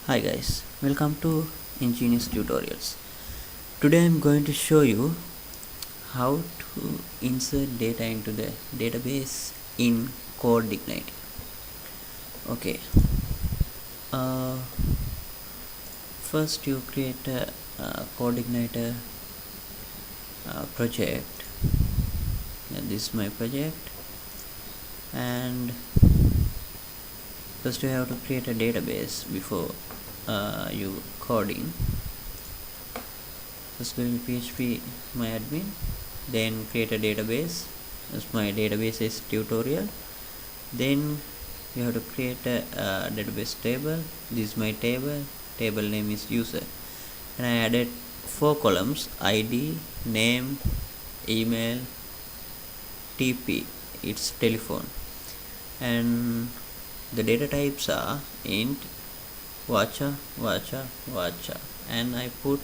Hi guys, welcome to Ingenious tutorials. Today I am going to show you how to insert data into the database in Codeigniter. Okay, uh, first you create a Codeigniter project. This is my project, and first you have to create a database before you coding. Just go to PHP my admin, then create a database. As my database is tutorial. Then you have to create a database table. This is my table. Table name is user, and I added 4 columns: ID, name, email, TP, it's telephone, and the data types are int, varchar, and I put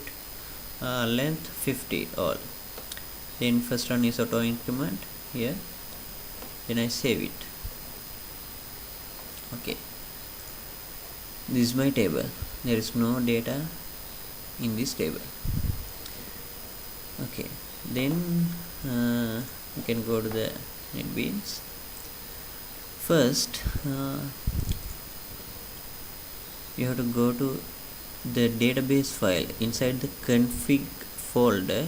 length 50 all. Then first one is auto increment here, then I save it. Okay, this is my table. There is no data in this table. Okay, then you can go to the NetBeans. First you have to go to the database file. Inside the config folder,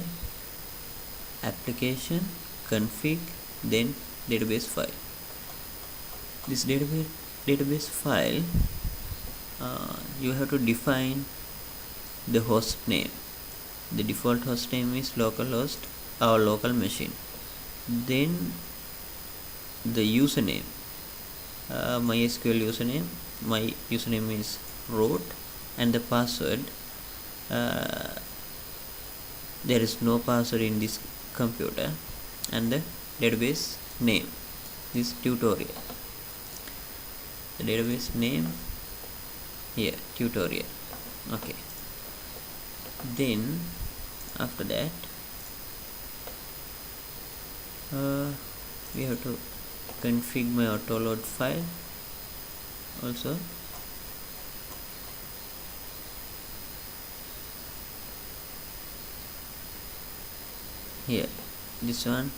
application, config, then database file. This database file, you have to define the host name. The default host name is localhost, our local machine. Then the username, MySQL username. My username is root, and the password, there is no password in this computer, and the database name, this tutorial. The database name here, tutorial. Okay, then after that we have to config my autoload file also. Here, this one,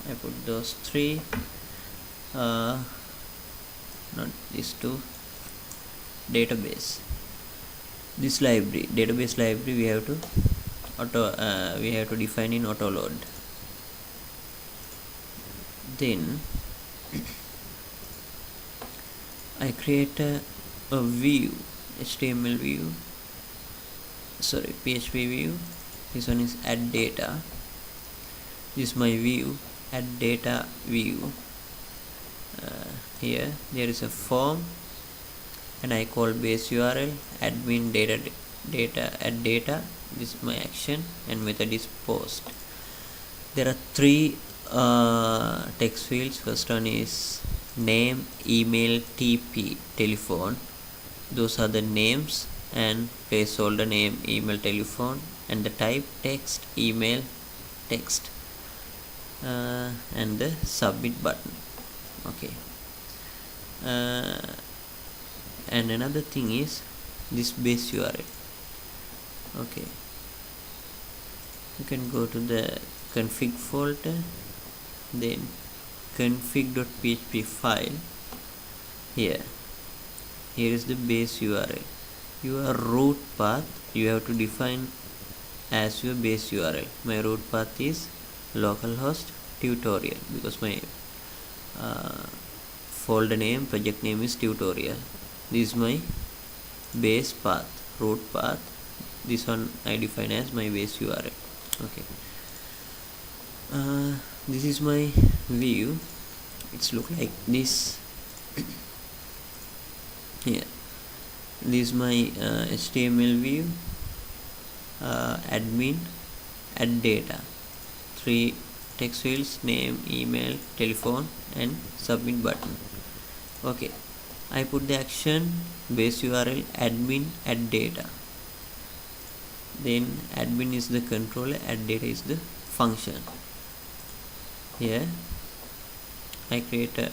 I put those 3, not these 2. Database, this library, database library, we have to define in autoload. Then I create a view, HTML view, PHP view. This one is add data. This is my view, add data view. Here there is a form, and I call base URL admin data add data. This is my action, and method is post. There are 3 text fields. First one is name, email, TP, telephone. Those are the names, and placeholder name, email, telephone, and the type text, email, text, and the submit button. Okay, and another thing is this base URL. Okay, you can go to the config folder, then config.php file. Here is the base URL. Your root path you have to define as your base URL. My root path is localhost tutorial, because my folder name, project name is tutorial. This is my base path, root path. This one I define as my base URL. Okay, this is my view. It's look like this. Here, this is my HTML view, admin, add data, 3 text fields, name, email, telephone, and submit button. Okay, I put the action base URL admin add data. Then admin is the controller, add data is the function. Here I create a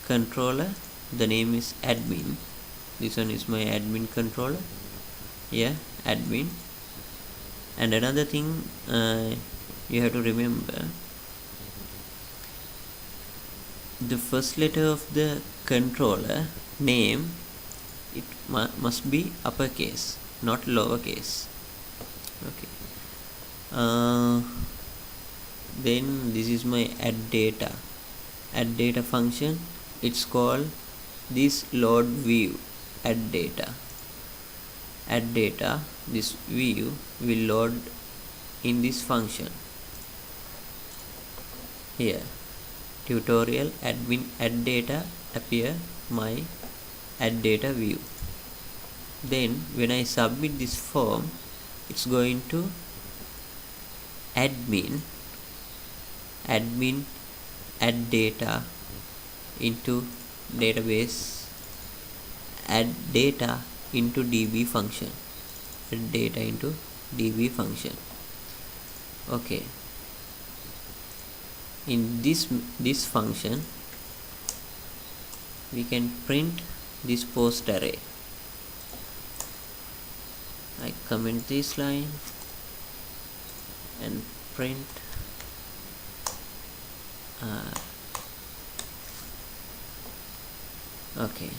controller. The name is admin. This one is my admin controller. Yeah, admin. And another thing you have to remember, the first letter of the controller name, it must be uppercase, not lowercase. Okay. Then this is my add data function. It's called this load view add data. This view will load in this function. Here, tutorial admin add data appear my add data view. Then when I submit this form, it's going to admin add data into database, add data into db function, add data into db function. Okay, in this function we can print this post array. I comment this line and print okay,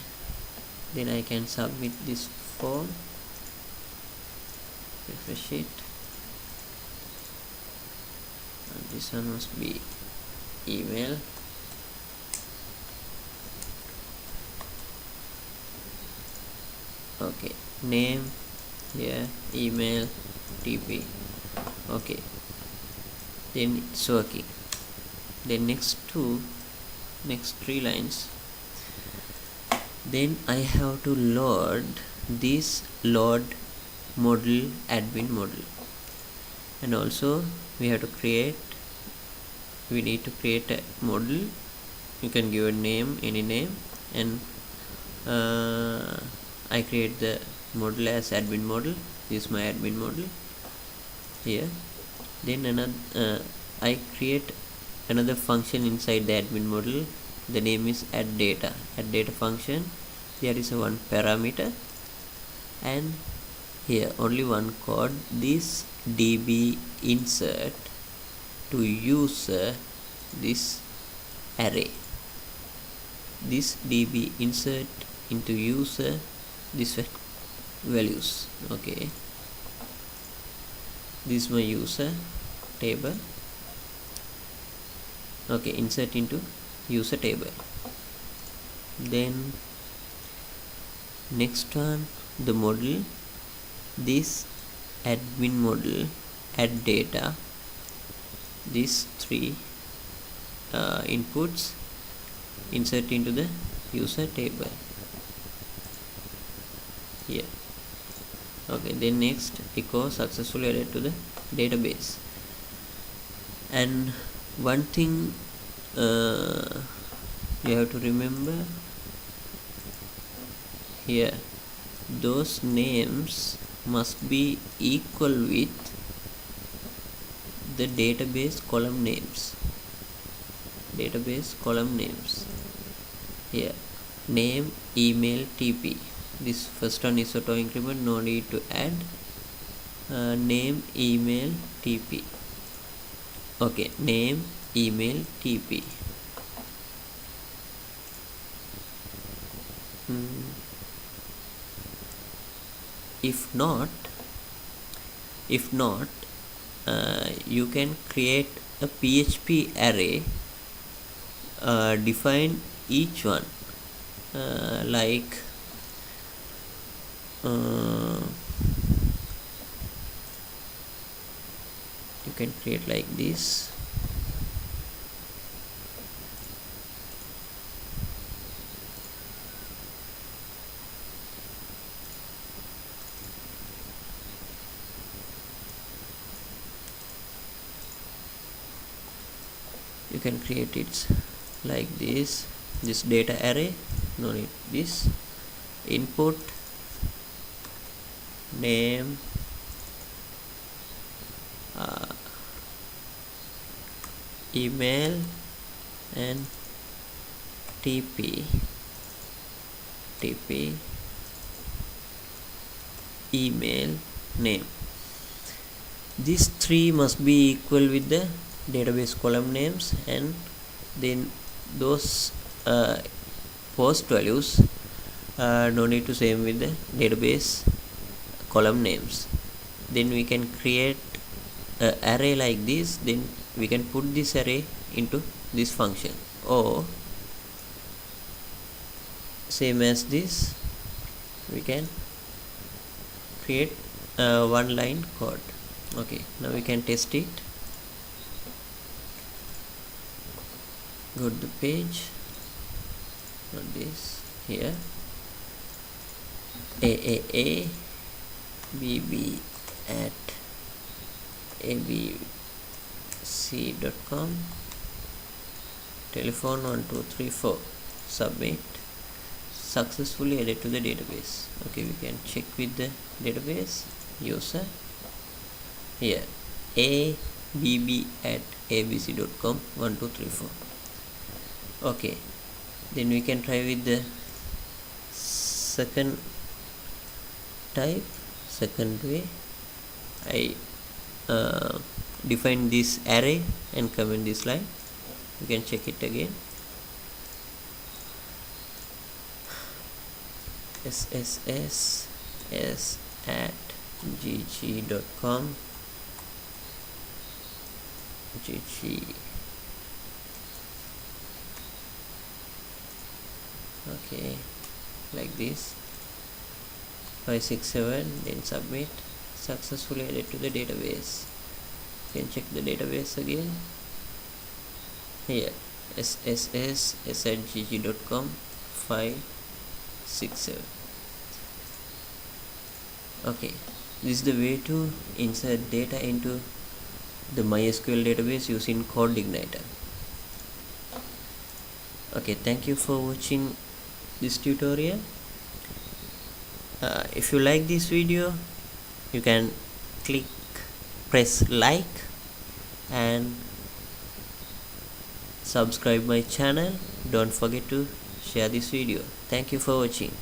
then I can submit this form, refresh it, and this one must be email. Okay, name here, email, tp. Okay, then it's working. Then next three lines, then I have to load this load model, admin model, and also we need to create a model. You can give a name, any name, and I create the model as admin model. This is my admin model here. Then another I create another function inside the admin model. The name is add data function. There is a one parameter, and here only one code, this db insert to user this array, this db insert into user this values. Okay, this is my user table. Okay, insert into user table. Then next one, the model, this admin model, add data, these three inputs insert into the user table here. Okay, then next, echo successfully added to the database. And one thing you have to remember here, those names must be equal with the database column names. Here, name, email, tp. This first one is auto increment, no need to add name, email, tp. Okay, name, email, tp. If not, you can create a PHP array, define each one, like you can create like this. You can create it like this data array, no need this input, name, email, and TP email name. These three must be equal with the database column names, and then those post values no need to same with the database column names. Then we can create an array like this. Then we can put this array into this function, or same as this we can create one line code. Okay, now we can test it. Go to the page, not this, here, AAABB at abc.com, telephone 1234, submit. Successfully added to the database. Okay, we can check with the database user here, ABB at abc.com 1234. Okay, then we can try with the second way. I define this array and comment this line. You can check it again. SSS at gg.com, gg. Okay, like this, 567, then submit. Successfully added to the database. You can check the database again. Here, SSS at gg.com 567. Okay, this is the way to insert data into the MySQL database using Codeigniter. Okay, thank you for watching this tutorial. If you like this video, you can press like and subscribe my channel. Don't forget to share this video. Thank you for watching.